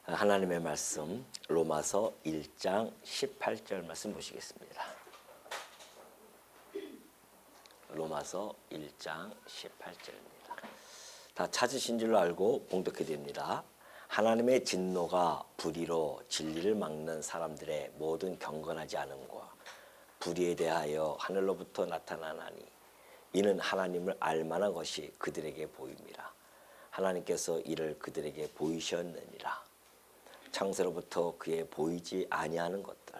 하나님의 말씀 로마서 1장 18절 말씀 보시겠습니다. 로마서 1장 18절입니다. 다 찾으신 줄 알고 봉독해 드립니다. 하나님의 진노가 불의로 진리를 막는 사람들의 모든 경건하지 않음과 불의에 대하여 하늘로부터 나타나나니 이는 하나님을 알만한 것이 그들에게 보임이라. 하나님께서 이를 그들에게 보이셨느니라. 창세로부터 그의 보이지 아니하는 것들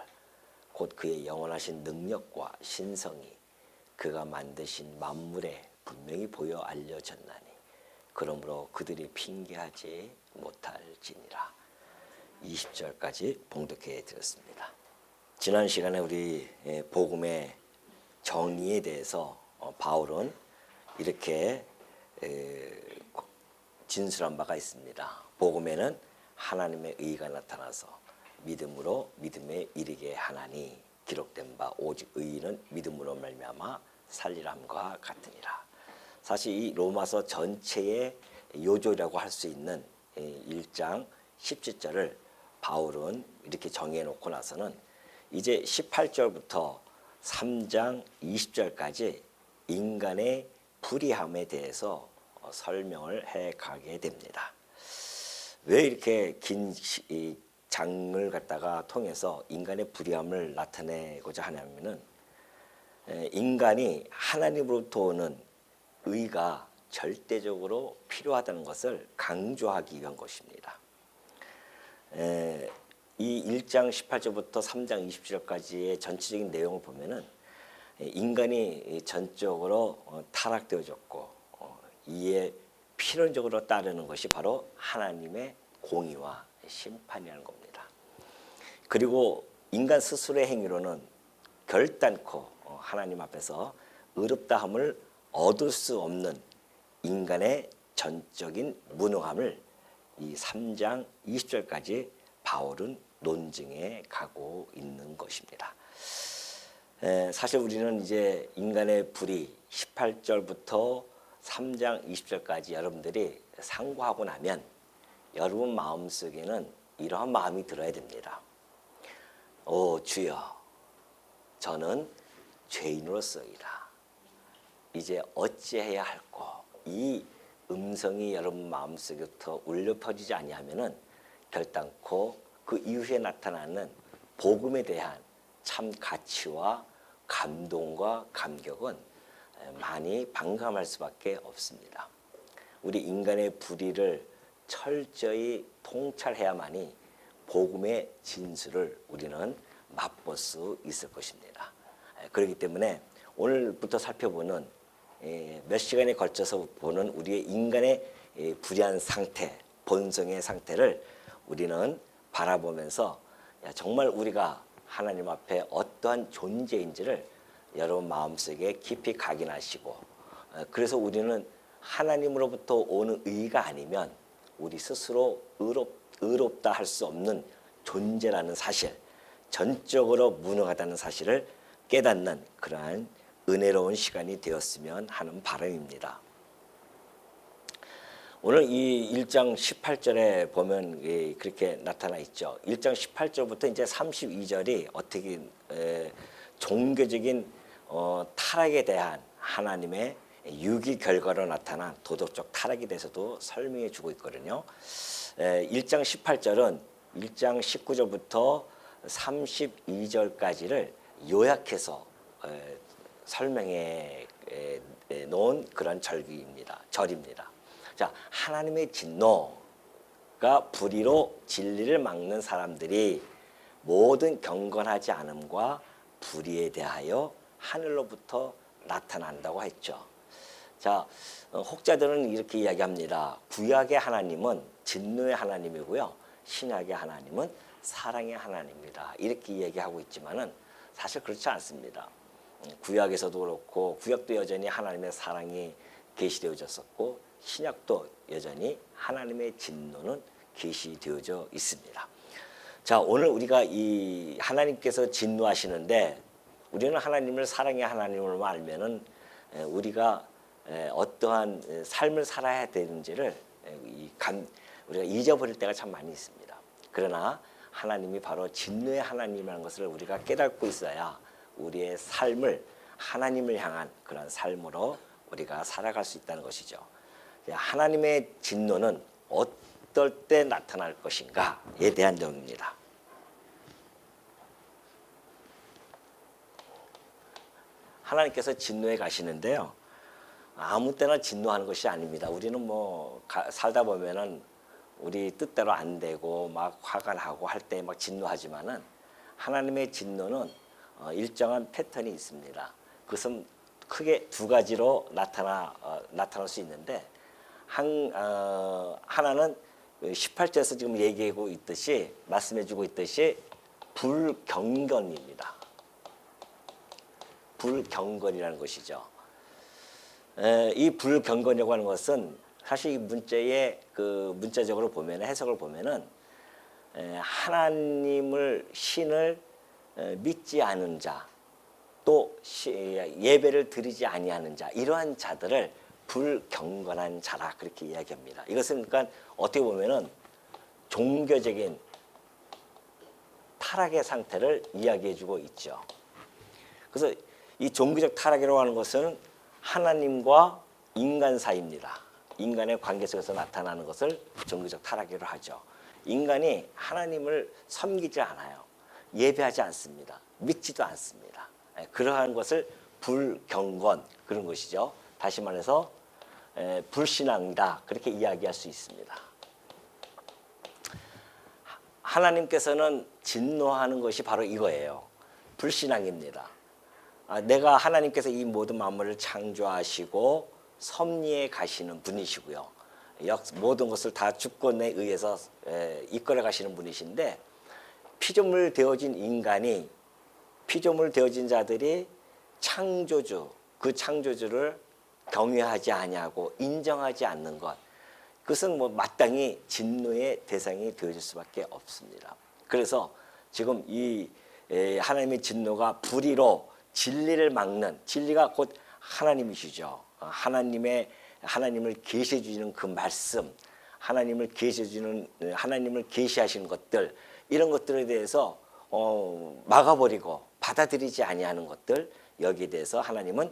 곧 그의 영원하신 능력과 신성이 그가 만드신 만물에 분명히 보여 알려졌나니 그러므로 그들이 핑계하지 못할지니라. 20절까지 봉독해 드렸습니다. 지난 시간에 우리 복음의 정의에 대해서 바울은 이렇게 진술한 바가 있습니다. 복음에는 하나님의 의가 나타나서 믿음으로 믿음에 이르게 하나니 기록된 바 오직 의인은 믿음으로 말미암아 살리람과 같으니라. 사실 이 로마서 전체의 요조라고 할 수 있는 1장 17절을 바울은 이렇게 정해 놓고 나서는 이제 18절부터 3장 20절까지 인간의 불의함에 대해서 설명을 해 가게 됩니다. 왜 이렇게 긴 장을 갖다가 통해서 인간의 불의함을 나타내고자 하냐면은 인간이 하나님으로부터 오는 의가 절대적으로 필요하다는 것을 강조하기 위한 것입니다. 이 1장 18절부터 3장 20절까지의 전체적인 내용을 보면은 인간이 전적으로 타락되어졌고 이에 필연적으로 따르는 것이 바로 하나님의 공의와 심판이라는 겁니다. 그리고 인간 스스로의 행위로는 결단코 하나님 앞에서 의롭다함을 얻을 수 없는 인간의 전적인 무능함을 이 3장 20절까지 바울은 논증해 가고 있는 것입니다. 사실 우리는 이제 인간의 불의 18절부터 3장 20절까지 여러분들이 상고하고 나면 여러분 마음속에는 이러한 마음이 들어야 됩니다. 오 주여, 저는 죄인으로서이다. 이제 어찌해야 할꼬. 이 음성이 여러분 마음속에부터 울려 퍼지지 아니하면은 결단코 그 이후에 나타나는 복음에 대한 참 가치와 감동과 감격은 많이 반감할 수밖에 없습니다. 우리 인간의 불의를 철저히 통찰해야만이 복음의 진수를 우리는 맛볼 수 있을 것입니다. 그렇기 때문에 오늘부터 살펴보는 몇 시간에 걸쳐서 보는 우리의 인간의 불의한 상태, 본성의 상태를 우리는 바라보면서 정말 우리가 하나님 앞에 어떠한 존재인지를 여러분 마음속에 깊이 각인하시고, 그래서 우리는 하나님으로부터 오는 의가 아니면 우리 스스로 의롭다 할 수 없는 존재라는 사실, 전적으로 무능하다는 사실을 깨닫는 그러한 은혜로운 시간이 되었으면 하는 바람입니다. 오늘 이 1장 18절에 보면 그렇게 나타나 있죠. 1장 18절부터 이제 32절이 어떻게 종교적인 타락에 대한 하나님의 유기 결과로 나타난 도덕적 타락에 대해서도 설명해 주고 있거든요. 1장 18절은 1장 19절부터 32절까지를 요약해서 설명해 놓은 그런 절입니다. 자, 하나님의 진노가 불의로 진리를 막는 사람들이 모든 경건하지 않음과 불의에 대하여 하늘로부터 나타난다고 했죠. 자, 혹자들은 이렇게 이야기합니다. 구약의 하나님은 진노의 하나님이고요, 신약의 하나님은 사랑의 하나님이다. 이렇게 이야기하고 있지만은 사실 그렇지 않습니다. 구약에서도 그렇고 구약도 여전히 하나님의 사랑이 계시되어졌었고 신약도 여전히 하나님의 진노는 계시되어져 있습니다. 자, 오늘 우리가 이 하나님께서 진노하시는데 우리는 하나님을 사랑의 하나님으로 알면은 우리가 어떠한 삶을 살아야 되는지를 우리가 잊어버릴 때가 참 많이 있습니다. 그러나 하나님이 바로 진노의 하나님이라는 것을 우리가 깨닫고 있어야 우리의 삶을 하나님을 향한 그런 삶으로 우리가 살아갈 수 있다는 것이죠. 하나님의 진노는 어떨 때 나타날 것인가에 대한 내용입니다. 하나님께서 진노해 가시는데요. 아무 때나 진노하는 것이 아닙니다. 우리는 뭐 살다 보면은 우리 뜻대로 안 되고 막 화가 나고 할 때 막 진노하지만은 하나님의 진노는 일정한 패턴이 있습니다. 그것은 크게 두 가지로 나타날 수 있는데 하나는 18절에서 지금 얘기하고 있듯이 말씀해주고 있듯이 불경건입니다. 불경건이라는 것이죠. 이 불경건이라고 하는 것은 사실 이 문자의 문자적으로 보면 해석을 보면은 하나님을 신을 믿지 않은 자, 또 예배를 드리지 아니하는 자, 이러한 자들을 불경건한 자라 그렇게 이야기합니다. 이것은 그러니까 어떻게 보면은 종교적인 타락의 상태를 이야기해주고 있죠. 그래서 이 종교적 타락이라고 하는 것은 하나님과 인간 사이입니다. 인간의 관계 속에서 나타나는 것을 종교적 타락이라고 하죠. 인간이 하나님을 섬기지 않아요. 예배하지 않습니다. 믿지도 않습니다. 그러한 것을 불경건 그런 것이죠. 다시 말해서 불신앙이다 그렇게 이야기할 수 있습니다. 하나님께서는 진노하는 것이 바로 이거예요. 불신앙입니다. 내가 하나님께서 이 모든 만물을 창조하시고 섭리해 가시는 분이시고요. 모든 것을 다 주권에 의해서 이끌어 가시는 분이신데 피조물 되어진 인간이 피조물 되어진 자들이 창조주 그 창조주를 경외하지 아니하고 인정하지 않는 것 그것은 뭐 마땅히 진노의 대상이 되어질 수밖에 없습니다. 그래서 지금 이 하나님의 진노가 불의로 진리를 막는 진리가 곧 하나님이시죠. 하나님을 계시해 주시는 그 말씀, 하나님을 계시하시는 것들 이런 것들에 대해서 막아버리고 받아들이지 아니하는 것들 여기에 대해서 하나님은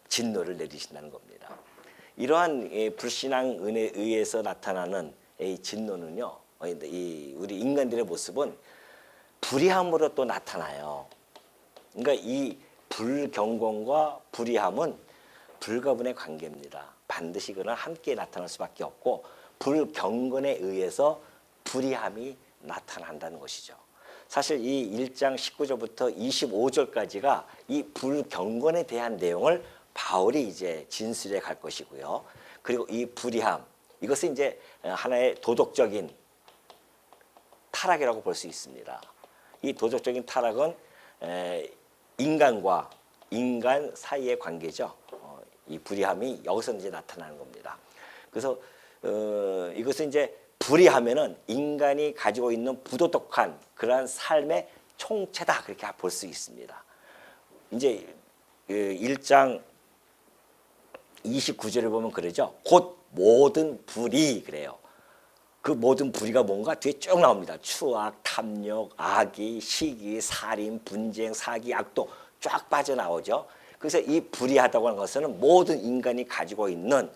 진노를 내리신다는 겁니다. 이러한 불신앙 은혜에 의해서 나타나는 이 진노는요, 우리 인간들의 모습은 불의함으로 또 나타나요. 그러니까 이 불경건과 불의함은 불가분의 관계입니다. 반드시 그는 함께 나타날 수밖에 없고 불경건에 의해서 불의함이 나타난다는 것이죠. 사실 이 1장 19절부터 25절까지가 이 불경건에 대한 내용을 바울이 이제 진술해 갈 것이고요. 그리고 이 불의함 이것은 이제 하나의 도덕적인 타락이라고 볼 수 있습니다. 이 도덕적인 타락은 인간과 인간 사이의 관계죠. 이 불의함이 여기서 이제 나타나는 겁니다. 그래서 이것은 이제 불의하면은 인간이 가지고 있는 부도덕한 그러한 삶의 총체다 그렇게 볼 수 있습니다. 이제 1장 29절을 보면 그러죠. 곧 모든 불의 그래요. 그 모든 불의가 뭔가 뒤에 쭉 나옵니다. 추악, 탐욕, 악의, 시기, 살인, 분쟁, 사기, 악도 쫙 빠져나오죠. 그래서 이 불의하다고 하는 것은 모든 인간이 가지고 있는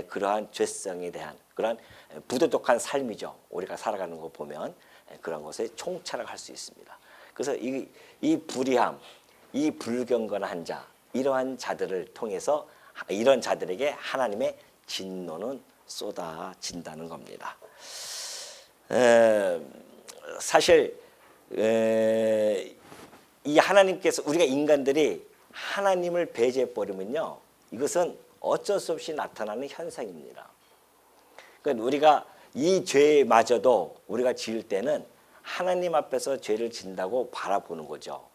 그러한 죄성에 대한 그러한 부도덕한 삶이죠. 우리가 살아가는 거 보면 그런 것에 총체를 할 수 있습니다. 그래서 이 불의함, 이 불경건한 자 이러한 자들을 통해서 이런 자들에게 하나님의 진노는 쏟아진다는 겁니다. 사실 이 하나님께서 우리가 인간들이 하나님을 배제해 버리면요, 이것은 어쩔 수 없이 나타나는 현상입니다. 그러니까 우리가 이 죄마저도 우리가 지을 때는 하나님 앞에서 죄를 진다고 바라보는 거죠.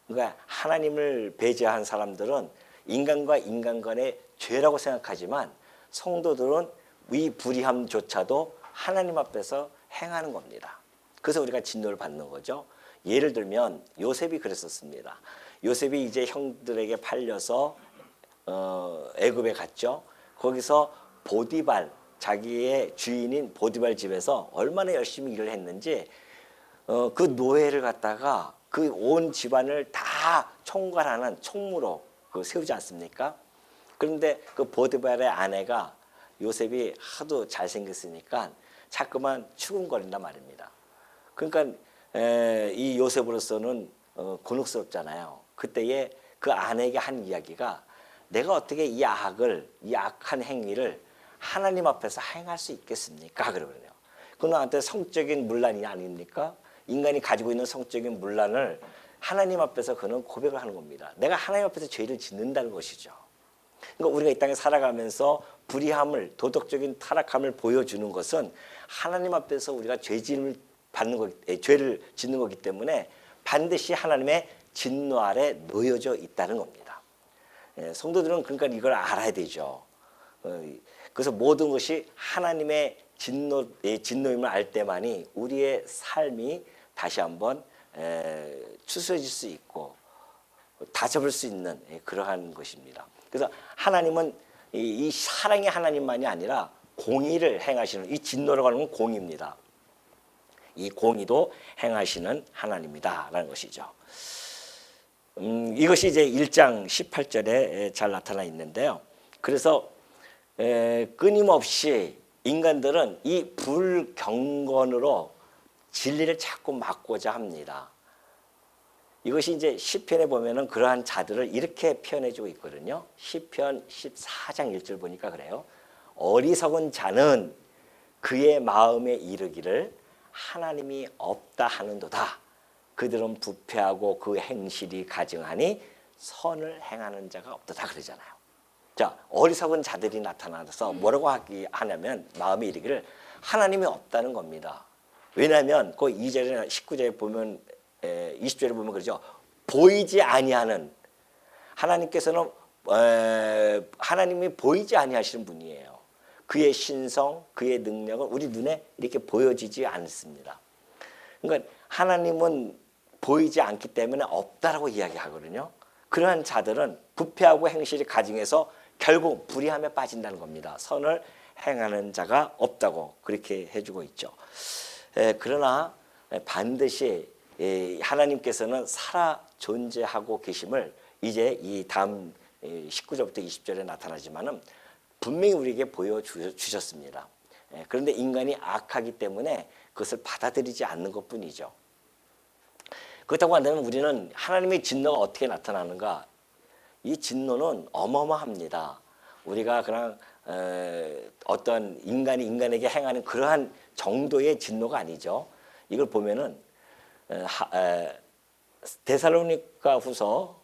그러니까 하나님을 배제한 사람들은 인간과 인간 간의 죄라고 생각하지만 성도들은 이 불의함조차도 하나님 앞에서 행하는 겁니다. 그래서 우리가 진노를 받는 거죠. 예를 들면 요셉이 그랬었습니다. 요셉이 이제 형들에게 팔려서 애굽에 갔죠. 거기서 보디발 자기의 주인인 보디발 집에서 얼마나 열심히 일을 했는지 그 노예를 갖다가 그 온 집안을 다 총괄하는 총무로 세우지 않습니까? 그런데 그 보디발의 아내가 요셉이 하도 잘생겼으니까 자꾸만 추궁거린단 말입니다. 그러니까 이 요셉으로서는 곤혹스럽잖아요. 그때에 그 아내에게 한 이야기가 내가 어떻게 이 악한 행위를 하나님 앞에서 행할 수 있겠습니까? 그러거든요. 그건 나한테 성적인 문란이 아닙니까? 인간이 가지고 있는 성적인 문란을 하나님 앞에서 그는 고백을 하는 겁니다. 내가 하나님 앞에서 죄를 짓는다는 것이죠. 그러니까 우리가 이 땅에 살아가면서 불의함을, 도덕적인 타락함을 보여주는 것은 하나님 앞에서 우리가 죄를 짓는 거기 때문에 반드시 하나님의 진노 아래 놓여져 있다는 겁니다. 성도들은 그러니까 이걸 알아야 되죠. 그래서 모든 것이 하나님의 진노임을 알 때만이 우리의 삶이 다시 한번 추스러질 수 있고 다잡을 수 있는 그러한 것입니다. 그래서 하나님은 이 사랑의 하나님만이 아니라 공의를 행하시는, 이 진노라고 하는 건 공의입니다. 이 공의도 행하시는 하나님이다라는 것이죠. 이것이 이제 1장 18절에 잘 나타나 있는데요. 그래서 끊임없이 인간들은 이 불경건으로 진리를 자꾸 막고자 합니다. 이것이 이제 시편에 보면은 그러한 자들을 이렇게 표현해주고 있거든요. 시편 14장 1절 보니까 그래요. 어리석은 자는 그의 마음에 이르기를 하나님이 없다 하는도다. 그들은 부패하고 그 행실이 가증하니 선을 행하는 자가 없도다 그러잖아요. 자, 어리석은 자들이 나타나서 뭐라고 하냐면 마음에 이르기를 하나님이 없다는 겁니다. 왜냐하면 그 2절이나 19절에 보면 20절에 보면 그러죠. 보이지 아니하는 하나님께서는 하나님이 보이지 아니하시는 분이에요. 그의 신성, 그의 능력은 우리 눈에 이렇게 보여지지 않습니다. 그러니까 하나님은 보이지 않기 때문에 없다라고 이야기하거든요. 그러한 자들은 부패하고 행실이 가증해서 결국 불의함에 빠진다는 겁니다. 선을 행하는 자가 없다고 그렇게 해주고 있죠. 그러나 반드시 하나님께서는 살아 존재하고 계심을 이제 이 다음 19절부터 20절에 나타나지만은 분명히 우리에게 보여주셨습니다. 그런데 인간이 악하기 때문에 그것을 받아들이지 않는 것뿐이죠. 그렇다고 한다면 우리는 하나님의 진노가 어떻게 나타나는가? 이 진노는 어마어마합니다. 우리가 그냥 어떤 인간이 인간에게 행하는 그러한 정도의 진노가 아니죠. 이걸 보면은 데살로니가 후서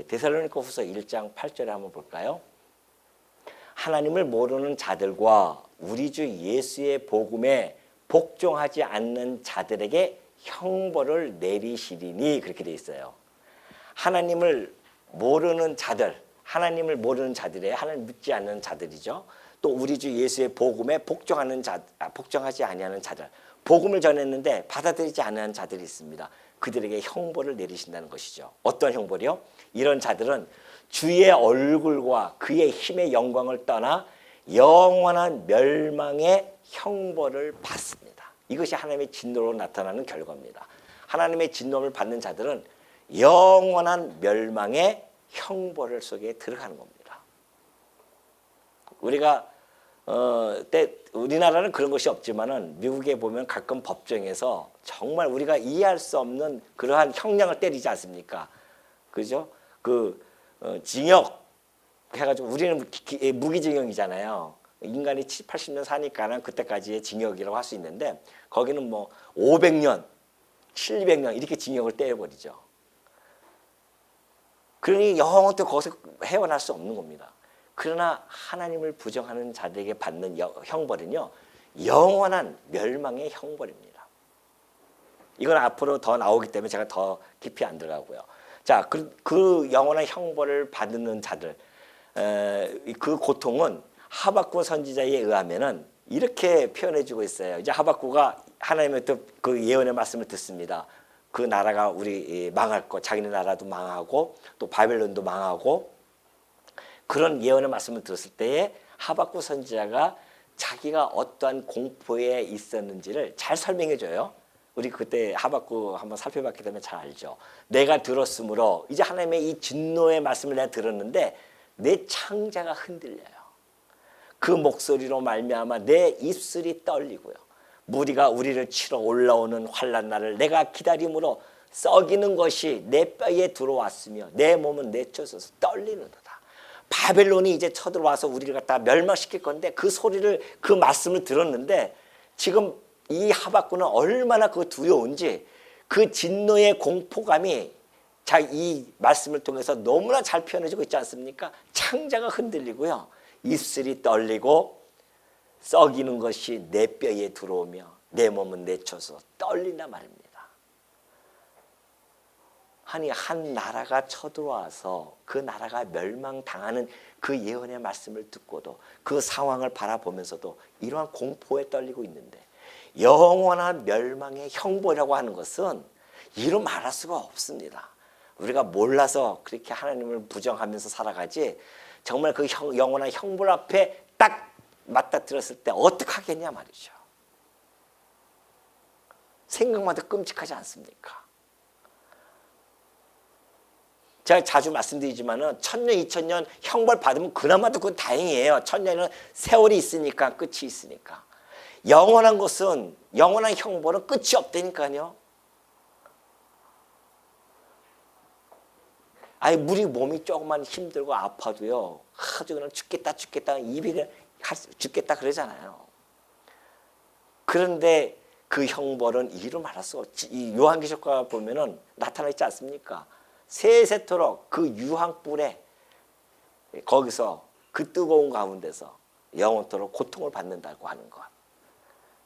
데살로니가 후서 1장 8절에 한번 볼까요? 하나님을 모르는 자들과 우리 주 예수의 복음에 복종하지 않는 자들에게 형벌을 내리시리니 그렇게 돼 있어요. 하나님을 모르는 자들, 하나님을 모르는 자들이에요. 하나님 믿지 않는 자들이죠. 또 우리 주 예수의 복음에 복종하지 아니하는 자들, 복음을 전했는데 받아들이지 않는 자들이 있습니다. 그들에게 형벌을 내리신다는 것이죠. 어떤 형벌이요? 이런 자들은 주의 얼굴과 그의 힘의 영광을 떠나 영원한 멸망의 형벌을 받습니다. 이것이 하나님의 진노로 나타나는 결과입니다. 하나님의 진노를 받는 자들은 영원한 멸망의 형벌을 속에 들어가는 겁니다. 우리가 우리나라는 그런 것이 없지만은 미국에 보면 가끔 법정에서 정말 우리가 이해할 수 없는 그러한 형량을 때리지 않습니까? 그죠? 징역 해가지고 우리는 무기징역이잖아요. 인간이 70, 80년 사니까는 그때까지의 징역이라고 할 수 있는데 거기는 뭐 500년, 700년 이렇게 징역을 때려버리죠. 그러니 영원히 거기서 헤어날 수 없는 겁니다. 그러나 하나님을 부정하는 자들에게 받는 형벌은요, 영원한 멸망의 형벌입니다. 이건 앞으로 더 나오기 때문에 제가 더 깊이 안 들어가고요. 자, 그 영원한 형벌을 받는 자들, 그 고통은 하박국 선지자에 의하면은 이렇게 표현해주고 있어요. 이제 하박국가 하나님의 그 예언의 말씀을 듣습니다. 그 나라가 우리 망할 거, 자기네 나라도 망하고 또 바벨론도 망하고 그런 예언의 말씀을 들었을 때에 하박국 선지자가 자기가 어떠한 공포에 있었는지를 잘 설명해 줘요. 우리 그때 하박국 한번 살펴봤기 때문에 잘 알죠. 내가 들었으므로 이제 하나님의 이 진노의 말씀을 내가 들었는데 내 창자가 흔들려요. 그 목소리로 말미암아 내 입술이 떨리고요. 무리가 우리를 치러 올라오는 환난 날을 내가 기다림으로 썩이는 것이 내 뼈에 들어왔으며 내 몸은 내쳐져서 떨리는도다. 바벨론이 이제 쳐들어와서 우리를 갖다 멸망시킬 건데 그 소리를 그 말씀을 들었는데 지금 이 하박국은 얼마나 그 두려운지 그 진노의 공포감이 자 이 말씀을 통해서 너무나 잘 표현해주고 있지 않습니까? 창자가 흔들리고요. 입술이 떨리고 썩이는 것이 내 뼈에 들어오며 내 몸은 내쳐서 떨린단 말입니다. 아니 한 나라가 쳐들어와서 그 나라가 멸망당하는 그 예언의 말씀을 듣고도 그 상황을 바라보면서도 이러한 공포에 떨리고 있는데 영원한 멸망의 형벌이라고 하는 것은 이루 말할 수가 없습니다. 우리가 몰라서 그렇게 하나님을 부정하면서 살아가지 정말 그 영원한 형벌 앞에 딱 맞닥뜨렸을 때 어떡하겠냐 말이죠. 생각만 해도 끔찍하지 않습니까? 제가 자주 말씀드리지만은 1000년, 2000년 형벌 받으면 그나마도 그건 다행이에요. 1000년은 세월이 있으니까 끝이 있으니까. 영원한 것은 영원한 형벌은 끝이 없다니까요. 아니 우리 몸이 조금만 힘들고 아파도요. 아주 그냥 죽겠다 입이 죽겠다 그러잖아요. 그런데 그 형벌은 이루 말할 수가 없지. 이 요한계시록과 보면은 나타나 있지 않습니까? 세세토록 그 유황불에 거기서 그 뜨거운 가운데서 영원토록 고통을 받는다고 하는 것.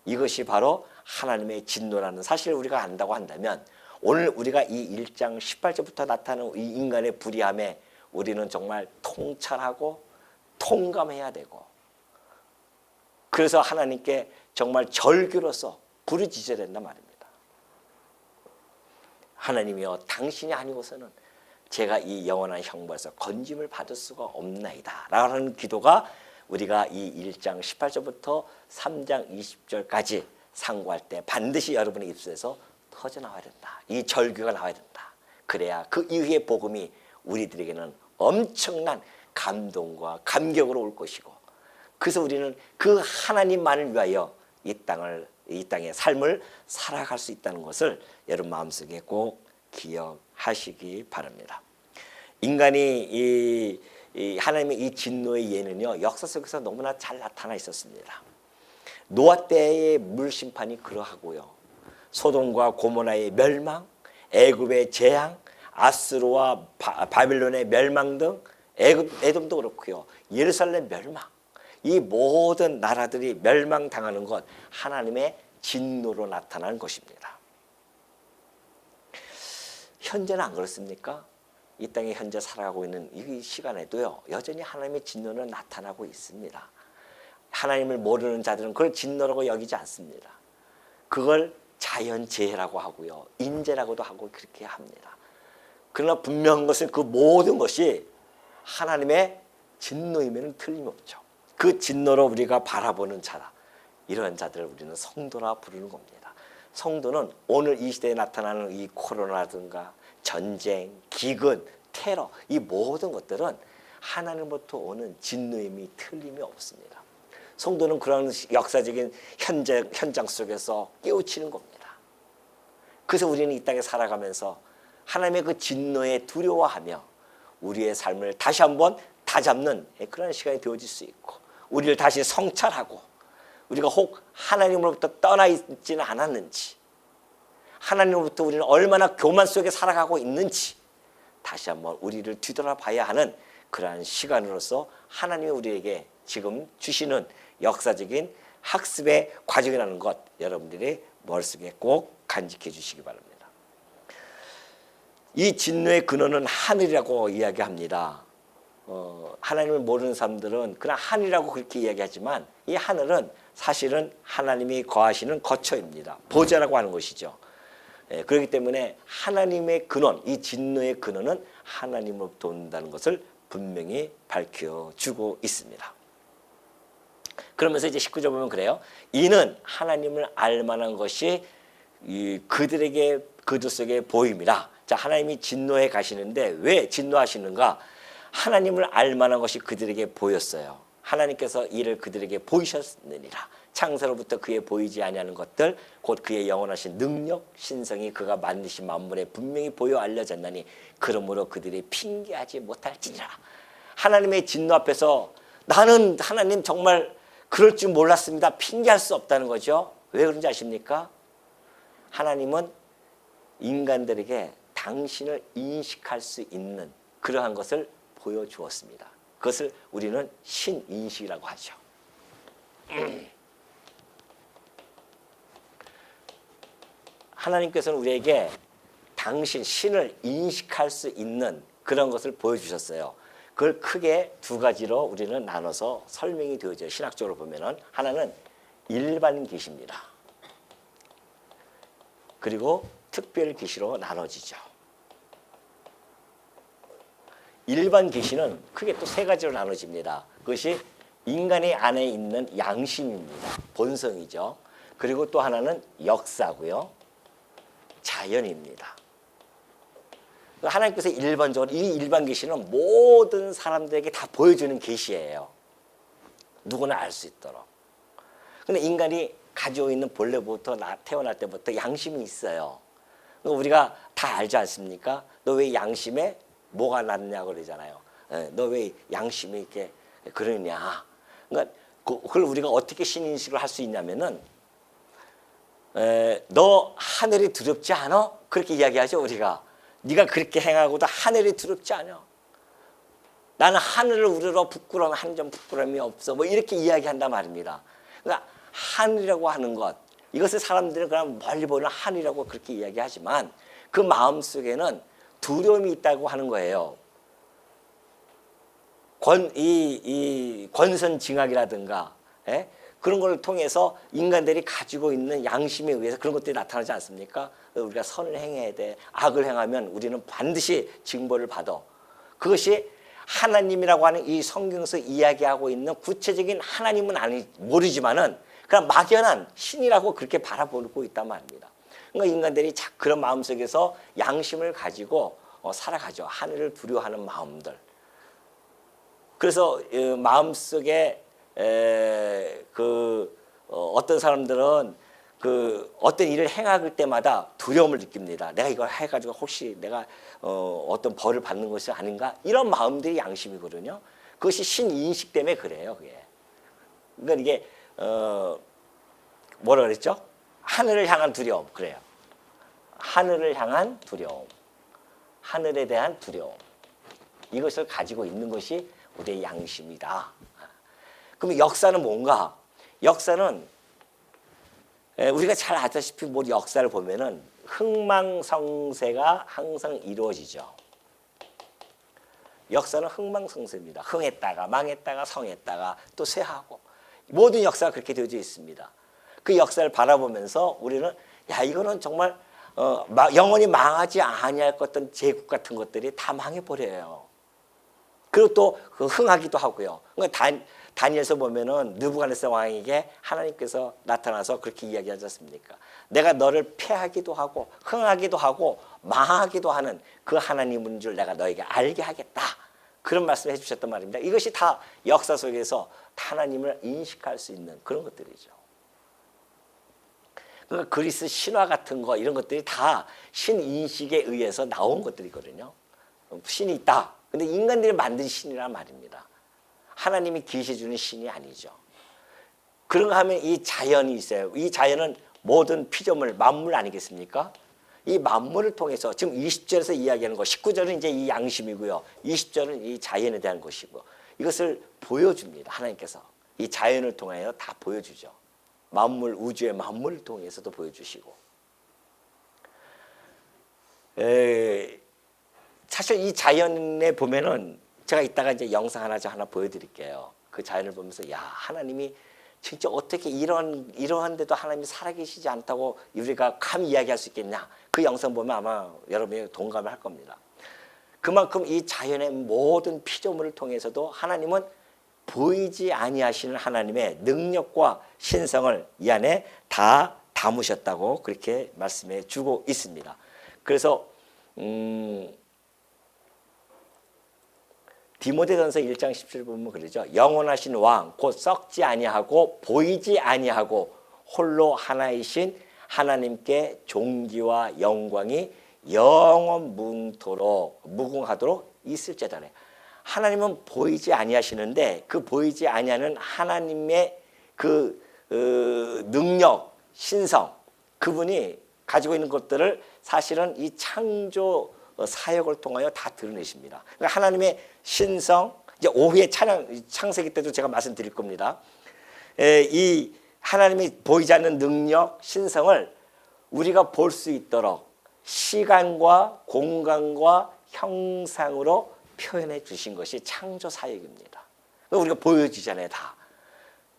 이것이 바로 하나님의 진노라는 사실을 우리가 안다고 한다면 오늘 우리가 이 1장 18절부터 나타나는 이 인간의 불의함에 우리는 정말 통찰하고 통감해야 되고 그래서 하나님께 정말 절규로서 부르짖어야 된단 말입니다. 하나님이여 당신이 아니고서는 제가 이 영원한 형벌에서 건짐을 받을 수가 없나이다 라는 기도가 우리가 이 1장 18절부터 3장 20절까지 상고할 때 반드시 여러분의 입술에서 터져나와야 된다. 이 절규가 나와야 된다. 그래야 그 이후의 복음이 우리들에게는 엄청난 감동과 감격으로 올 것이고 그래서 우리는 그 하나님만을 위하여 이 땅의 삶을 살아갈 수 있다는 것을 여러분 마음속에 꼭 기억하시기 바랍니다. 인간이 이 하나님의 이 진노의 예는요 역사 속에서 너무나 잘 나타나 있었습니다. 노아 때의 물심판이 그러하고요. 소돔과 고모라의 멸망, 애굽의 재앙, 아스루와 바빌론의 멸망 등 에돔도 그렇고요. 예루살렘 멸망. 이 모든 나라들이 멸망당하는 것 하나님의 진노로 나타나는 것입니다. 현재는 안 그렇습니까? 이 땅에 현재 살아가고 있는 이 시간에도요. 여전히 하나님의 진노는 나타나고 있습니다. 하나님을 모르는 자들은 그걸 진노라고 여기지 않습니다. 그걸 자연재해라고 하고요. 인재라고도 하고 그렇게 합니다. 그러나 분명한 것은 그 모든 것이 하나님의 진노이면 틀림없죠. 그 진노로 우리가 바라보는 자라. 이런 자들을 우리는 성도라 부르는 겁니다. 성도는 오늘 이 시대에 나타나는 이 코로나든가 전쟁, 기근, 테러 이 모든 것들은 하나님부터 오는 진노임이 틀림이 없습니다. 성도는 그런 역사적인 현장 속에서 깨우치는 겁니다. 그래서 우리는 이 땅에 살아가면서 하나님의 그 진노에 두려워하며 우리의 삶을 다시 한번 다잡는 그런 시간이 되어질 수 있고 우리를 다시 성찰하고 우리가 혹 하나님으로부터 떠나 있지는 않았는지 하나님으로부터 우리는 얼마나 교만 속에 살아가고 있는지 다시 한번 우리를 뒤돌아봐야 하는 그러한 시간으로서 하나님이 우리에게 지금 주시는 역사적인 학습의 과정이라는 것 여러분들이 머릿속에 꼭 간직해 주시기 바랍니다. 이 진노의 근원은 하늘이라고 이야기합니다. 하나님을 모르는 사람들은 그냥 하늘이라고 그렇게 이야기하지만 이 하늘은 사실은 하나님이 거하시는 거처입니다. 보좌라고 하는 것이죠. 그렇기 때문에 하나님의 근원, 이 진노의 근원은 하나님으로부터 온다는 것을 분명히 밝혀주고 있습니다. 그러면서 이제 19절 보면 그래요. 이는 하나님을 알만한 것이 그들 속에 보임이라. 자, 하나님이 진노해 가시는데 왜 진노하시는가? 하나님을 알만한 것이 그들에게 보였어요. 하나님께서 이를 그들에게 보이셨느니라. 창세로부터 그의 보이지 아니하는 것들 곧 그의 영원하신 능력 신성이 그가 만드신 만물에 분명히 보여 알려졌나니 그러므로 그들이 핑계하지 못할지니라. 하나님의 진노 앞에서 나는 하나님 정말 그럴 줄 몰랐습니다. 핑계할 수 없다는 거죠. 왜 그런지 아십니까? 하나님은 인간들에게 당신을 인식할 수 있는 그러한 것을 보여주었습니다. 그것을 우리는 신인식이라고 하죠. 하나님께서는 우리에게 당신 신을 인식할 수 있는 그런 것을 보여주셨어요. 그걸 크게 두 가지로 우리는 나눠서 설명이 되어져요. 신학적으로 보면은 하나는 일반 계시입니다. 그리고 특별 계시로 나눠지죠. 일반 계시는 크게 또 세 가지로 나눠집니다. 그것이 인간의 안에 있는 양심입니다. 본성이죠. 그리고 또 하나는 역사고요. 자연입니다. 하나님께서 일반적으로 이 일반 계시는 모든 사람들에게 다 보여주는 계시예요. 누구나 알 수 있도록. 근데 인간이 가지고 있는 본래부터 태어날 때부터 양심이 있어요. 우리가 다 알지 않습니까? 너 왜 양심에 뭐가 났냐고 그러잖아요. 너 왜 양심이 이렇게 그러냐. 그러니까 그걸 우리가 어떻게 신인식을 할 수 있냐면은 너 하늘이 두렵지 않아? 그렇게 이야기하죠 우리가. 네가 그렇게 행하고도 하늘이 두렵지 않아. 나는 하늘을 우러러 부끄러움 한 점 부끄러움이 없어. 뭐 이렇게 이야기한단 말입니다. 그러니까 하늘이라고 하는 것, 이것을 사람들은 그냥 멀리 보는 하늘이라고 그렇게 이야기하지만 그 마음 속에는 두려움이 있다고 하는 거예요. 권선징악이라든가 그런 걸 통해서 인간들이 가지고 있는 양심에 의해서 그런 것들이 나타나지 않습니까? 우리가 선을 행해야 돼. 악을 행하면 우리는 반드시 징벌을 받아. 그것이 하나님이라고 하는 이 성경에서 이야기하고 있는 구체적인 하나님은 모르지만은 그냥 막연한 신이라고 그렇게 바라보고 있단 말입니다. 그러니까 인간들이 그런 마음속에서 양심을 가지고 살아가죠. 하늘을 두려워하는 마음들. 그래서 마음속에 어떤 사람들은 어떤 일을 행할 때마다 두려움을 느낍니다. 내가 이걸 해가지고 혹시 내가 어떤 벌을 받는 것이 아닌가? 이런 마음들이 양심이거든요. 그것이 신인식 때문에 그래요. 그게. 그러니까 이게 뭐라 그랬죠? 하늘을 향한 두려움. 그래요. 하늘을 향한 두려움. 하늘에 대한 두려움. 이것을 가지고 있는 것이 우리의 양심이다. 그럼 역사는 뭔가? 역사는 우리가 잘 아다시피 뭐 역사를 보면은 흥망성쇠가 항상 이루어지죠. 역사는 흥망성쇠입니다. 흥했다가 망했다가 성했다가 또 쇠하고 모든 역사가 그렇게 되어져 있습니다. 그 역사를 바라보면서 우리는 야 이거는 정말 영원히 망하지 아니할 어떤 제국 같은 것들이 다 망해버려요. 그리고 또 흥하기도 하고요. 그러니까 다니엘서 보면은 느부갓네살 왕에게 하나님께서 나타나서 그렇게 이야기하지 않습니까? 내가 너를 패하기도 하고 흥하기도 하고 망하기도 하는 그 하나님인 줄 내가 너에게 알게 하겠다. 그런 말씀을 해주셨단 말입니다. 이것이 다 역사 속에서 하나님을 인식할 수 있는 그런 것들이죠. 그러니까 그리스 신화 같은 거 이런 것들이 다 신인식에 의해서 나온 것들이거든요. 신이 있다. 근데 인간들이 만든 신이란 말입니다. 하나님이 계시 주는 신이 아니죠. 그런가 하면 이 자연이 있어요. 이 자연은 모든 피조물, 만물 아니겠습니까? 이 만물을 통해서 지금 20절에서 이야기하는 거, 19절은 이제 이 양심이고요. 20절은 이 자연에 대한 것이고 이것을 보여줍니다. 하나님께서 이 자연을 통하여 다 보여주죠. 만물, 우주의 만물을 통해서도 보여주시고 사실 이 자연에 보면은 제가 이따가 이제 영상 하나 보여드릴게요. 그 자연을 보면서 야 하나님이 진짜 어떻게 이러한데도 하나님이 살아계시지 않다고 우리가 감히 이야기할 수 있겠냐? 그 영상 보면 아마 여러분이 동감을 할 겁니다. 그만큼 이 자연의 모든 피조물을 통해서도 하나님은 보이지 아니하시는 하나님의 능력과 신성을 이 안에 다 담으셨다고 그렇게 말씀해 주고 있습니다. 그래서 디모데전서 1장 17절 보면 그러죠. 영원하신 왕 곧 썩지 아니하고 보이지 아니하고 홀로 하나이신 하나님께 존귀와 영광이 영원 무궁하도록 있을지어다. 하나님은 보이지 아니하시는데 그 보이지 아니하는 하나님의 그 능력, 신성, 그분이 가지고 있는 것들을 사실은 이 창조 사역을 통하여 다 드러내십니다. 그러니까 하나님의 신성, 이제 오후에 창세기 때도 제가 말씀드릴 겁니다. 이 하나님이 보이지 않는 능력, 신성을 우리가 볼 수 있도록 시간과 공간과 형상으로 표현해 주신 것이 창조 사역입니다. 우리가 보여지잖아요, 다.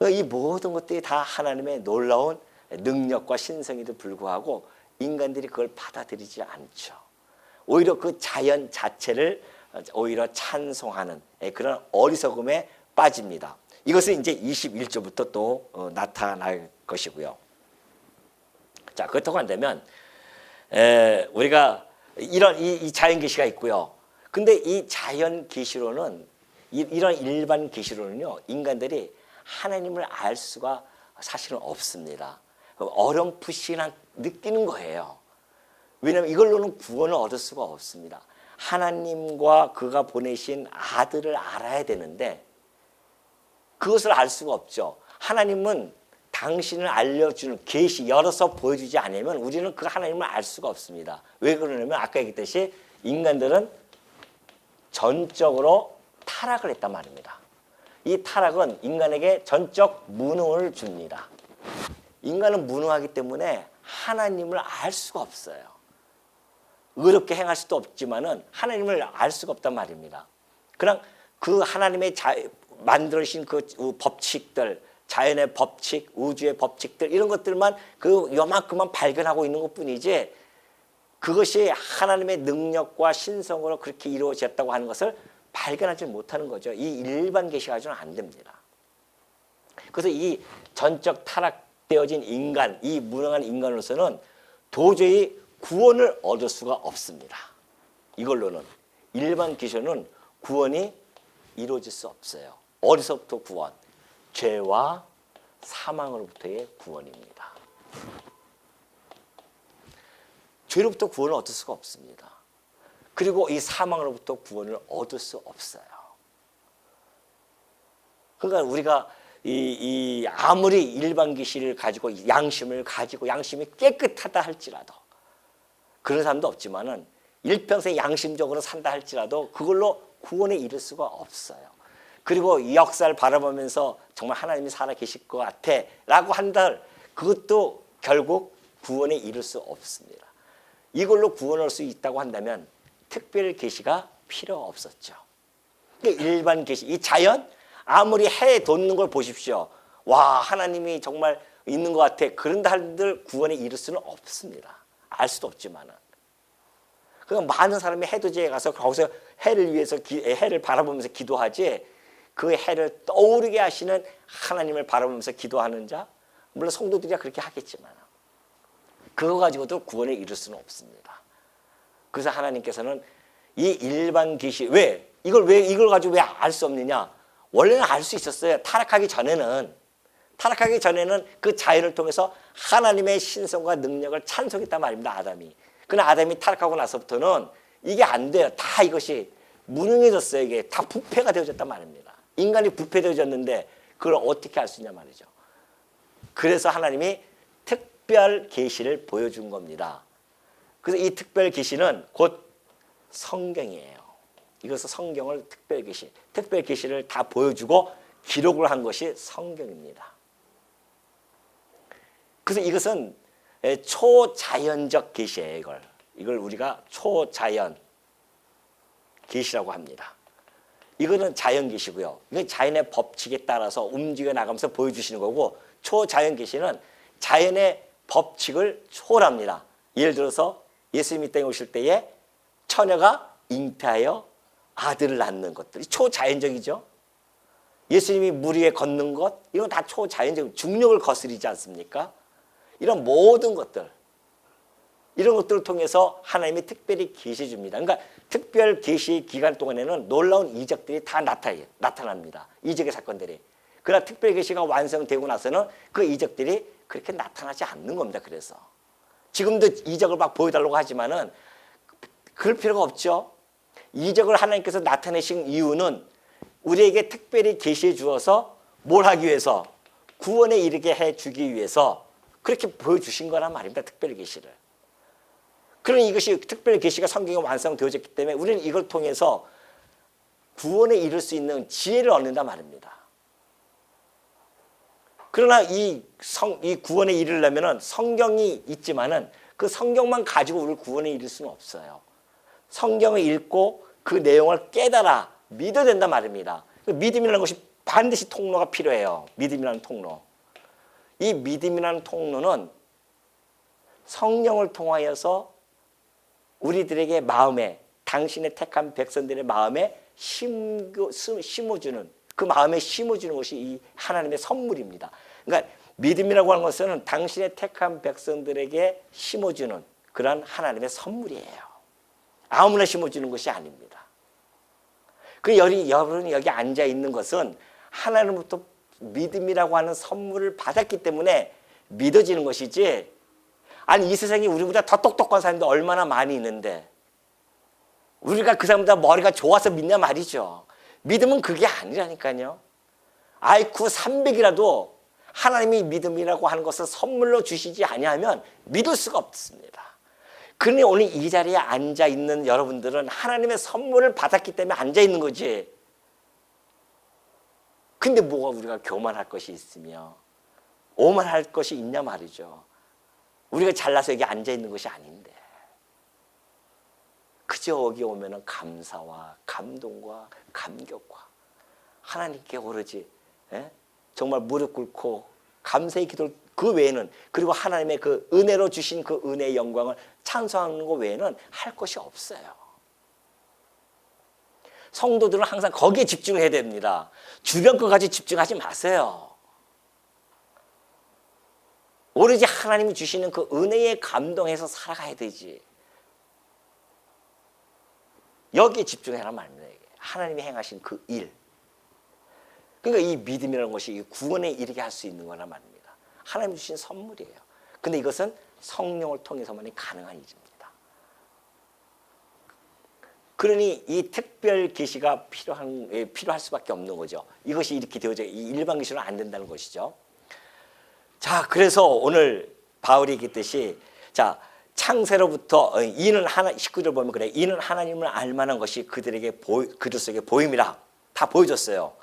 이 모든 것들이 다 하나님의 놀라운 능력과 신성에도 불구하고 인간들이 그걸 받아들이지 않죠. 오히려 그 자연 자체를 오히려 찬송하는 그런 어리석음에 빠집니다. 이것은 이제 21절부터 또 나타날 것이고요. 자, 그렇다고 한다면 우리가 이런 이 자연 계시가 있고요. 근데 이 자연 계시로는 이런 일반 계시로는요, 인간들이 하나님을 알 수가 사실은 없습니다. 어렴풋이나 느끼는 거예요. 왜냐하면 이걸로는 구원을 얻을 수가 없습니다. 하나님과 그가 보내신 아들을 알아야 되는데 그것을 알 수가 없죠. 하나님은 당신을 알려주는 계시 열어서 보여주지 않으면 우리는 그 하나님을 알 수가 없습니다. 왜 그러냐면 아까 얘기했듯이 인간들은 전적으로 타락을 했단 말입니다. 이 타락은 인간에게 전적 무능을 줍니다. 인간은 무능하기 때문에 하나님을 알 수가 없어요. 의롭게 행할 수도 없지만은 하나님을 알 수가 없단 말입니다. 그냥 그 하나님의 만들어주신 그 법칙들, 자연의 법칙, 우주의 법칙들 이런 것들만 그 요만큼만 발견하고 있는 것뿐이지 그것이 하나님의 능력과 신성으로 그렇게 이루어졌다고 하는 것을 발견하지 못하는 거죠. 이 일반 계시 가지고는 안 됩니다. 그래서 이 전적 타락되어진 인간, 이 무능한 인간으로서는 도저히 구원을 얻을 수가 없습니다. 이걸로는 일반 계시로는 구원이 이루어질 수 없어요. 어디서부터 구원? 죄와 사망으로부터의 구원입니다. 죄로부터 구원을 얻을 수가 없습니다. 그리고 이 사망으로부터 구원을 얻을 수 없어요. 그러니까 우리가 아무리 일반 계시를 가지고 양심을 가지고 양심이 깨끗하다 할지라도 그런 사람도 없지만은 일평생 양심적으로 산다 할지라도 그걸로 구원에 이를 수가 없어요. 그리고 이 역사를 바라보면서 정말 하나님이 살아계실 것 같아 라고 한들 그것도 결국 구원에 이를 수 없습니다. 이걸로 구원할 수 있다고 한다면 특별 계시가 필요 없었죠. 일반 계시, 이 자연 아무리 해 돋는 걸 보십시오. 와, 하나님이 정말 있는 것 같아. 그런다 한들 구원에 이를 수는 없습니다. 알 수도 없지만은. 그러니까 많은 사람이 해돋이에 가서 거기서 해를 위해서 해를 바라보면서 기도하지 그 해를 떠오르게 하시는 하나님을 바라보면서 기도하는 자, 물론 성도들이야 그렇게 하겠지만 그거 가지고도 구원에 이를 수는 없습니다. 그래서 하나님께서는 이 일반 계시 이걸 가지고 왜 알 수 없느냐? 원래는 알 수 있었어요. 타락하기 전에는 그 자연을 통해서 하나님의 신성과 능력을 찬송했단 말입니다. 아담이. 그러나 아담이 타락하고 나서부터는 이게 안 돼요. 다 이것이 무능해졌어요. 이게 다 부패가 되어졌단 말입니다. 인간이 부패되어졌는데 그걸 어떻게 할 수 있냐 말이죠. 그래서 하나님이 특별 계시를 보여준 겁니다. 그래서 이 특별 계시는 곧 성경이에요. 이것은 성경을 특별 계시를 다 보여주고 기록을 한 것이 성경입니다. 그래서 이것은 초자연적 계시예요. 이걸 우리가 초자연 계시라고 합니다. 이거는 자연계시고요. 이건 자연의 법칙에 따라서 움직여 나가면서 보여주시는 거고, 초자연계시는 자연의 법칙을 초월합니다. 예를 들어서 예수님이 이 땅에 오실 때에 처녀가 잉태하여 아들을 낳는 것들이 초자연적이죠. 예수님이 물 위에 걷는 것, 이건 다 초자연적, 중력을 거스르지 않습니까? 이런 모든 것들, 이런 것들을 통해서 하나님이 특별히 계시해 줍니다. 그러니까 특별 계시 기간 동안에는 놀라운 이적들이 다 나타납니다. 이적의 사건들이. 그러나 특별 계시가 완성되고 나서는 그 이적들이 그렇게 나타나지 않는 겁니다. 그래서 지금도 이적을 막 보여달라고 하지만은 그럴 필요가 없죠. 이적을 하나님께서 나타내신 이유는 우리에게 특별히 계시해 주어서 뭘 하기 위해서, 구원에 이르게 해 주기 위해서 그렇게 보여주신 거란 말입니다. 특별 계시를. 그러니 이것이 특별 계시가 성경에 완성되어졌기 때문에 우리는 이걸 통해서 구원에 이를 수 있는 지혜를 얻는단 말입니다. 그러나 이 구원에 이르려면 성경이 있지만은 그 성경만 가지고 우리를 구원에 이를 수는 없어요. 성경을 읽고 그 내용을 깨달아 믿어야 된단 말입니다. 믿음이라는 것이 반드시 통로가 필요해요. 믿음이라는 통로. 이 믿음이라는 통로는 성령을 통하여서 우리들에게 마음에, 당신의 택한 백성들의 마음에 심어주는, 그 마음에 심어주는 것이 이 하나님의 선물입니다. 그러니까 믿음이라고 하는 것은 당신의 택한 백성들에게 심어주는 그런 하나님의 선물이에요. 아무나 심어주는 것이 아닙니다. 여러분이 여기 앉아 있는 것은 하나님부터 믿음이라고 하는 선물을 받았기 때문에 믿어지는 것이지, 아니 이 세상에 우리보다 더 똑똑한 사람도 얼마나 많이 있는데 우리가 그 사람보다 머리가 좋아서 믿냐 말이죠. 믿음은 그게 아니라니까요. IQ 300이라도 하나님이 믿음이라고 하는 것을 선물로 주시지 아니하면 믿을 수가 없습니다. 그러니 오늘 이 자리에 앉아 있는 여러분들은 하나님의 선물을 받았기 때문에 앉아 있는 거지. 근데 뭐가 우리가 교만할 것이 있으며 오만할 것이 있냐 말이죠. 우리가 잘나서 여기 앉아 있는 것이 아닌데, 그저 여기 오면은 감사와 감동과 감격과 하나님께 오르지, 정말 무릎 꿇고 감사의 기도를, 그 외에는, 그리고 하나님의 그 은혜로 주신 그 은혜의 영광을 찬송하는 것 외에는 할 것이 없어요. 성도들은 항상 거기에 집중해야 됩니다. 주변 것까지 집중하지 마세요. 오로지 하나님이 주시는 그 은혜에 감동해서 살아가야 되지. 여기에 집중해라 말입니다. 하나님이 행하신 그 일. 그러니까 이 믿음이라는 것이 구원에 이르게 할 수 있는 거란 말입니다. 하나님 주신 선물이에요. 근데 이것은 성령을 통해서만이 가능한 일입니다. 그러니 이 특별 계시가 필요할 수밖에 없는 거죠. 이것이 이렇게 되어져, 이 일반 계시로는 안 된다는 것이죠. 자, 그래서 오늘 바울이 얘기했듯이, 자, 창세로부터 이는 하나, 19절 보면 그래, 이는 하나님을 알만한 것이 그들 속에 보임이라. 다 보여줬어요.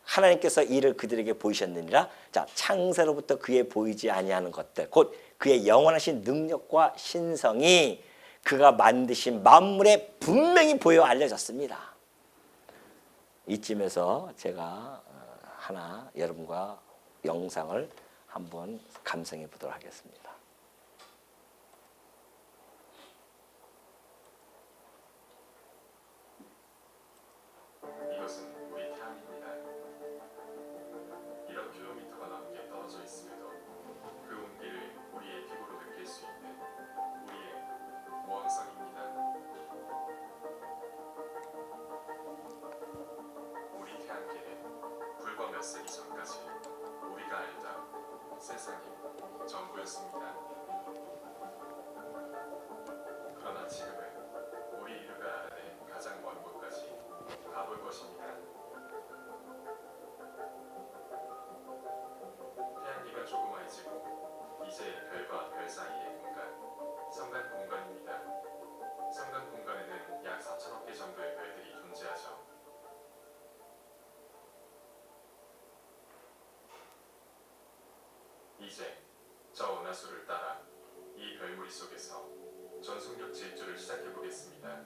하나님께서 이를 그들에게 보이셨느니라. 자, 창세로부터 그에 보이지 아니하는 것들, 곧 그의 영원하신 능력과 신성이 그가 만드신 만물에 분명히 보여 알려졌습니다. 이쯤에서 제가 하나 여러분과 영상을 한번 감상해 보도록 하겠습니다. 이것은 우리 태양입니다. 1억 킬로미터가 넘게 떨어져 있음에도 그 온기를 우리의 피부로 느낄 수 있는 우리의 모험성입니다. 우리 태양계는 불과 몇 세기 전까지 우리가 알던 세상의 전부였습니다. 그러나 지금은 우리 인류가 알아낸 가장 먼 곳까지 가볼 것입니다. 태양계가 조그마해지고 이제 별과 별 사이의 공간, 성간 공간입니다. 성간 공간에는 약 4천억 개 정도의 별들이 존재하죠. 이제 저 은하수를 따라 이 별무리 속에서 전속력 질주를 시작해 보겠습니다.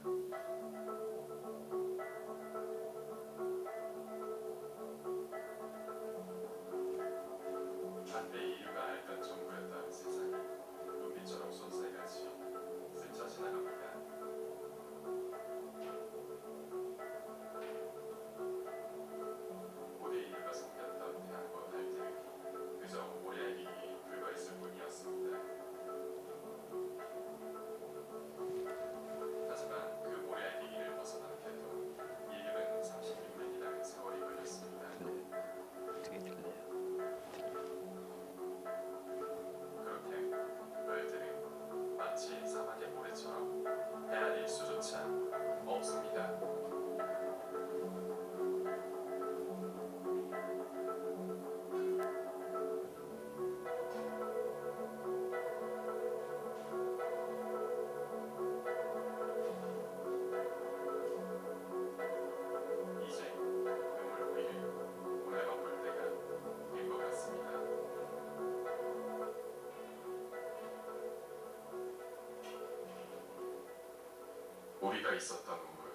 우리가 있었던 우물,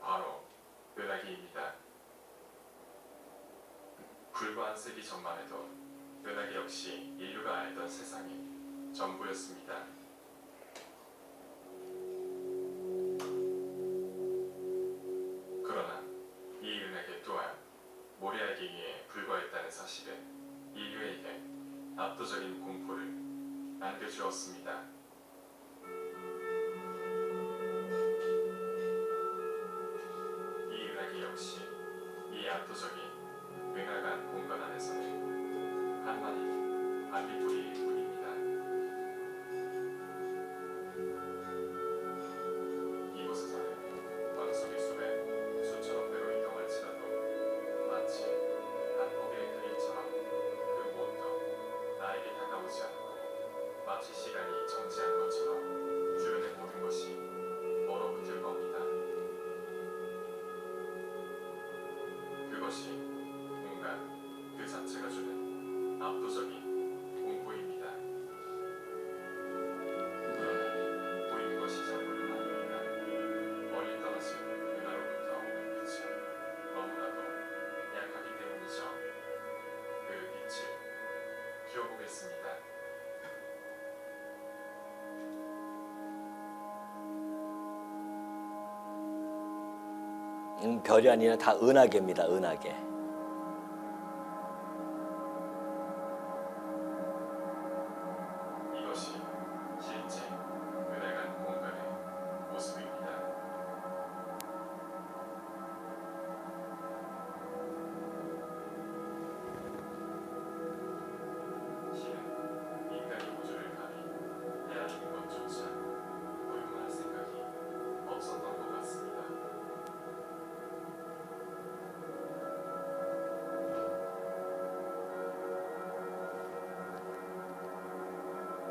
바로 은하계입니다. 불과 한 세기 전만 해도 은하계 역시 인류가 알던 세상이 전부였습니다. 그러나 이 은하계 또한 모래알갱이에 불과했다는 사실은 인류에게 압도적인 공포를 안겨주었습니다. 이 은하계 역시 이 압도적인 은하간 공간 안에서는 한마디 반딧불이일 뿐입니다. 이곳에서는 광속의 수백 수천억 배로 이동할지라도 마치 한 폭의 그림처럼 그 무엇도 나에게 다가오지 않고 마치 시간이 정지한 것처럼 주변의 모든 것이 얼어붙을 겁니다. 그것이 공간 그 자체가 주는 압도적인 공포입니다. 그러나 보이는 것이 전부는 아닙니다. 멀리 떨어진 은하로부터 오는 빛은 너무나도 약하기 때문이죠. 그 빛을 키워보겠습니다. 별이 아니라 다 은하계입니다. 은하계. 이것이 실제 은하간 공간의 모습입니다. 실은 인간이 우주를 감히 헤아리는 것조차 볼만할 생각이 없었던 것 같습니다.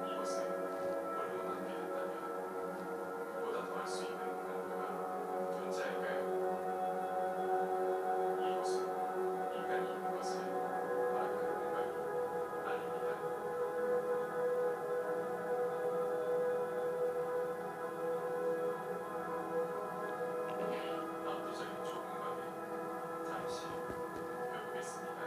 이것은 홀로 남겨졌다면 그보다 더 할 수 있는 공부가 존재할까요? 이곳은 인간이 있는 것을 허락하는 공간이 아닙니다. 압도적인 초공간에 잠시 펴보겠습니다.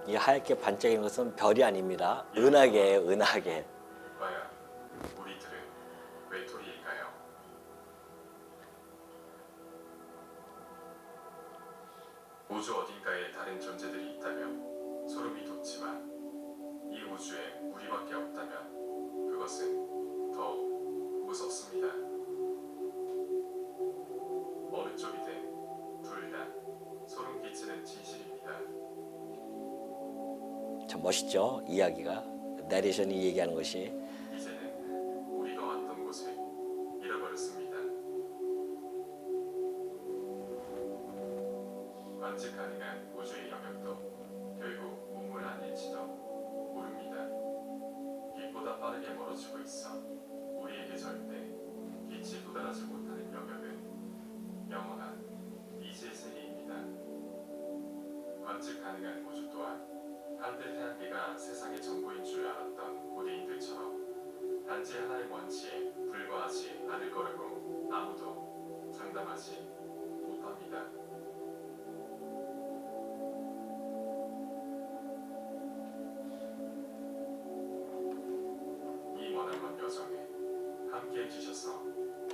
이 하얗게 반짝이는 것은 별이 아닙니다. 은하계예요. 은하계. 과연 우리들은 외톨이일까요? 우주 어딘가에 다른 존재들이 있다면 소름이 돋지만 이 우주에 우리밖에 없다면 그것은 더욱 무섭습니다. 어느 쪽이든 둘 다 소름 끼치는 진실입니다. 참 멋있죠? 이야기가. 내레이션이 얘기하는 것이. 이제는 우리가 왔던 곳을 잃어버렸습니다. 관측 가능한 우주의 영역도 결국 우물 아닐지도 모릅니다. 빛보다 빠르게 멀어지고 있어 우리에게 절대 빛이 도달하지 못하는 영역은 영원한 미지의 세계입니다. 관측 가능한 우주 또한 한때 태양계가 세상의 전부인 줄 알았던 고대인들처럼 단지 하나의 원치에 불과하지 않을 거라고 아무도 장담하지 못합니다. 이 원활한 여정에 함께해 주셔서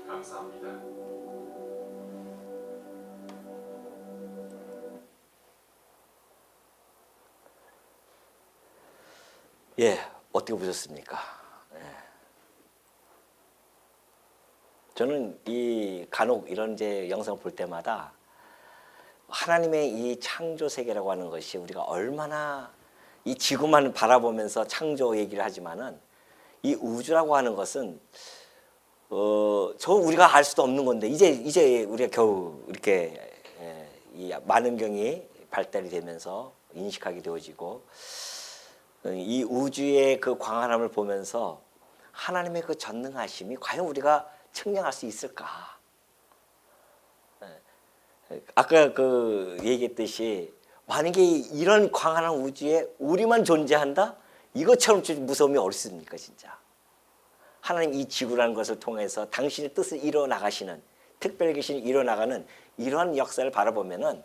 감사합니다. 예, 어떻게 보셨습니까? 예. 저는 이 간혹 이런 이제 영상을 볼 때마다 하나님의 이 창조 세계라고 하는 것이 우리가 얼마나 이 지구만 바라보면서 창조 얘기를 하지만은 이 우주라고 하는 것은 저 우리가 알 수도 없는 건데 이제 우리가 겨우 이렇게 이 만원경이 발달이 되면서 인식하게 되어지고 이 우주의 그 광활함을 보면서 하나님의 그 전능하심이 과연 우리가 측량할 수 있을까? 아까 그 얘기했듯이 만약에 이런 광활한 우주에 우리만 존재한다? 이것처럼 좀 무서움이 어딨습니까 진짜? 하나님 이 지구라는 것을 통해서 당신의 뜻을 이뤄나가시는, 특별히 계신 이뤄나가는 이러한 역사를 바라보면은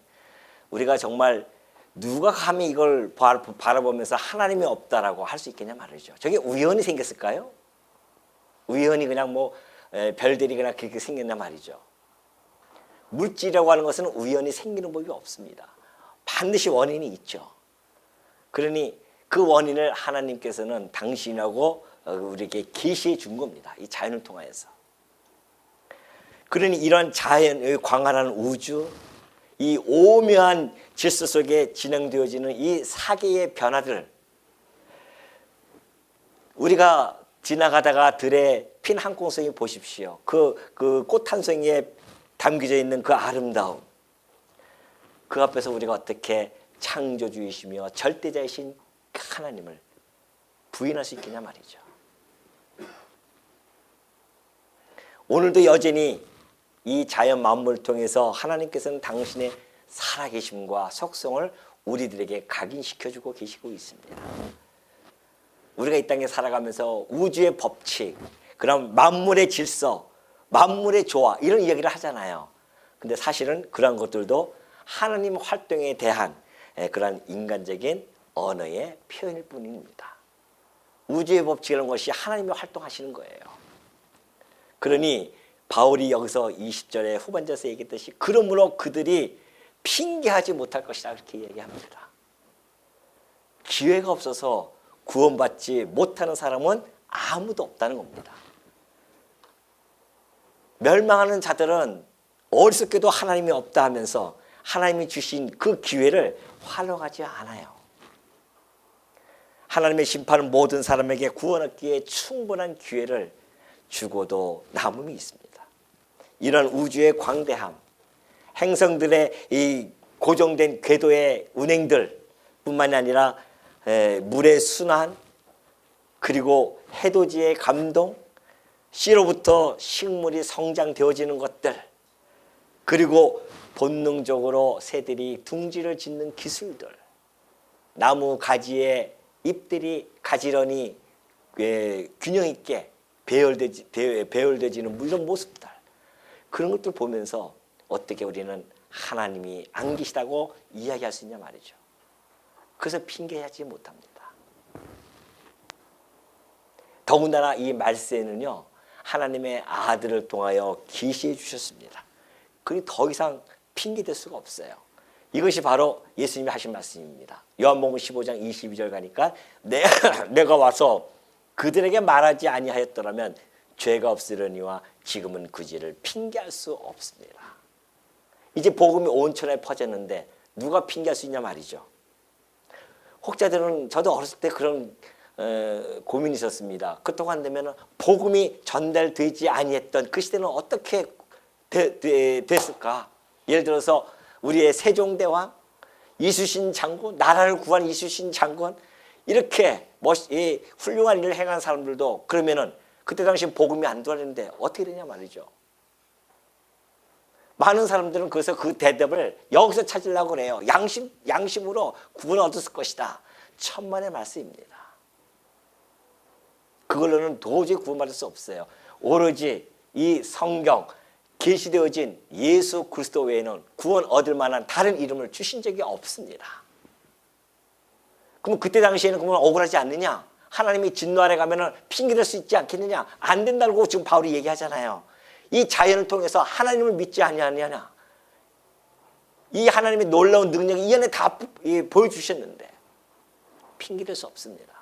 우리가 정말 누가 감히 이걸 바라보면서 하나님이 없다라고 할 수 있겠냐 말이죠. 저게 우연히 생겼을까요? 우연히 그냥 뭐 별들이 그냥 그렇게 생겼냐 말이죠. 물질이라고 하는 것은 우연히 생기는 법이 없습니다. 반드시 원인이 있죠. 그러니 그 원인을 하나님께서는 당신하고 우리에게 계시해 준 겁니다. 이 자연을 통하여서. 그러니 이런 자연의 광활한 우주, 이 오묘한 질서 속에 진행되어지는 이 사계의 변화들, 우리가 지나가다가 들에 핀 한 콩송이 보십시오. 그 꽃 한 송이에 담겨져 있는 그 아름다움, 그 앞에서 우리가 어떻게 창조주이시며 절대자이신 하나님을 부인할 수 있겠냐 말이죠. 오늘도 여전히 이 자연 만물을 통해서 하나님께서는 당신의 살아계심과 속성을 우리들에게 각인시켜주고 계시고 있습니다. 우리가 이 땅에 살아가면서 우주의 법칙, 그럼 만물의 질서, 만물의 조화 이런 이야기를 하잖아요. 근데 사실은 그런 것들도 하나님 활동에 대한 그런 인간적인 언어의 표현일 뿐입니다. 우주의 법칙이라는 것이 하나님이 활동하시는 거예요. 그러니 바울이 여기서 20절에 후반절에서 얘기했듯이 그러므로 그들이 핑계하지 못할 것이다 그렇게 얘기합니다. 기회가 없어서 구원받지 못하는 사람은 아무도 없다는 겁니다. 멸망하는 자들은 어리석게도 하나님이 없다 하면서 하나님이 주신 그 기회를 활용하지 않아요. 하나님의 심판은 모든 사람에게 구원 얻기에 충분한 기회를 주고도 남음이 있습니다. 이런 우주의 광대함, 행성들의 이 고정된 궤도의 운행들 뿐만이 아니라 물의 순환, 그리고 해돋이의 감동, 씨로부터 식물이 성장되어지는 것들, 그리고 본능적으로 새들이 둥지를 짓는 기술들, 나무 가지의 잎들이 가지런히 균형 있게 배열되지는 이런 모습들, 그런 것들 보면서 어떻게 우리는 하나님이 안 계시다고 이야기할 수 있냐 말이죠. 그래서 핑계하지 못합니다. 더군다나 이 말세는요, 하나님의 아들을 통하여 계시해 주셨습니다. 그니 더 이상 핑계될 수가 없어요. 이것이 바로 예수님이 하신 말씀입니다. 요한복음 15장 22절 가니까 내가 와서 그들에게 말하지 아니하였더라면 죄가 없으려니와 지금은 그 죄를 핑계할 수 없습니다. 이제 복음이 온 천하에 퍼졌는데 누가 핑계할 수 있냐 말이죠. 혹자들은 저도 어렸을 때 그런 고민이 있었습니다. 그동안 되면 복음이 전달되지 아니했던 그 시대는 어떻게 됐을까? 예를 들어서 우리의 세종대왕, 이순신 장군, 나라를 구한 이순신 장군, 이렇게 훌륭한 일을 행한 사람들도 그러면은 그때 당시 복음이 안 들어왔는데 어떻게 되냐 말이죠. 많은 사람들은 그래서 그 대답을 여기서 찾으려고 그래요. 양심으로 구원 얻었을 것이다. 천만의 말씀입니다. 그걸로는 도저히 구원받을 수 없어요. 오로지 이 성경 계시되어진 예수 그리스도 외에는 구원 얻을 만한 다른 이름을 주신 적이 없습니다. 그럼 그때 당시에는 그러면 억울하지 않느냐? 하나님이 진노 아래 가면은 핑계댈 수 있지 않겠느냐? 안 된다고 지금 바울이 얘기하잖아요. 이 자연을 통해서 하나님을 믿지 아니하느냐? 이 하나님의 놀라운 능력이 이 안에 다 보여주셨는데 핑계댈 수 없습니다.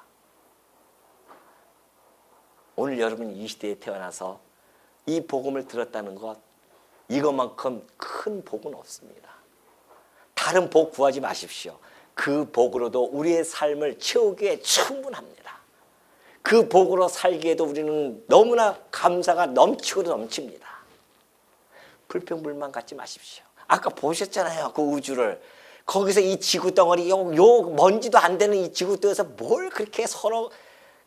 오늘 여러분 이 시대에 태어나서 이 복음을 들었다는 것, 이것만큼 큰 복은 없습니다. 다른 복 구하지 마십시오. 그 복으로도 우리의 삶을 채우기에 충분합니다. 그 복으로 살기에도 우리는 너무나 감사가 넘치고 넘칩니다. 불평불만 갖지 마십시오. 아까 보셨잖아요. 그 우주를. 거기서 이 지구 덩어리, 요 먼지도 안 되는 이 지구 덩어리에서 뭘 그렇게 서로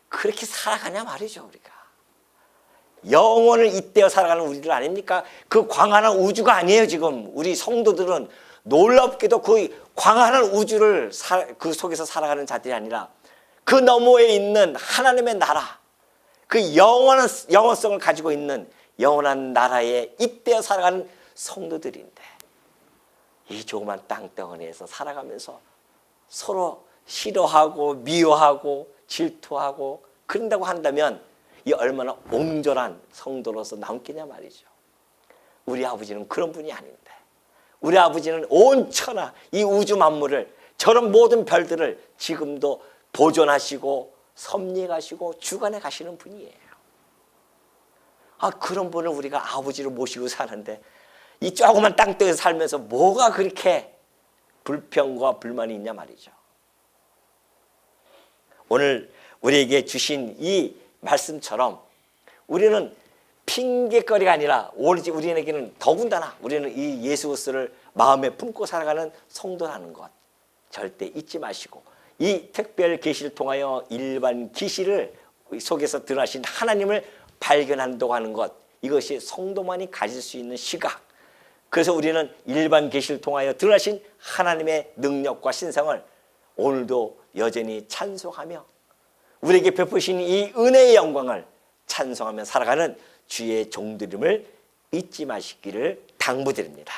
그렇게 살아가냐 말이죠. 우리가. 영혼을 잇대어 살아가는 우리들 아닙니까? 그 광활한 우주가 아니에요. 지금 우리 성도들은 놀랍게도 그 광활한 우주를 그 속에서 살아가는 자들이 아니라 그 너머에 있는 하나님의 나라, 그 영원성을 가지고 있는 영원한 나라에 잇대어 살아가는 성도들인데, 이 조그만 땅덩어리에서 살아가면서 서로 싫어하고 미워하고 질투하고 그런다고 한다면 이 얼마나 옹졸한 성도로서 남겠냐 말이죠. 우리 아버지는 그런 분이 아닌데, 우리 아버지는 온 천하 이 우주 만물을, 저런 모든 별들을 지금도 보존하시고 섭리하시고 주관해 가시는 분이에요. 그런 분을 우리가 아버지로 모시고 사는데 이 조그만 땅덩이에서 살면서 뭐가 그렇게 불평과 불만이 있냐 말이죠. 오늘 우리에게 주신 이 말씀처럼 우리는 핑계거리가 아니라 오로지 우리에게는 더군다나 우리는 이 예수 그리스도를 마음에 품고 살아가는 성도라는 것 절대 잊지 마시고, 이 특별 계시를 통하여 일반 계시를 속에서 드러나신 하나님을 발견한다고 하는 것, 이것이 성도만이 가질 수 있는 시각. 그래서 우리는 일반 계시를 통하여 드러나신 하나님의 능력과 신성을 오늘도 여전히 찬송하며 우리에게 베푸신 이 은혜의 영광을 찬송하며 살아가는 주의 종들임을 잊지 마시기를 당부드립니다.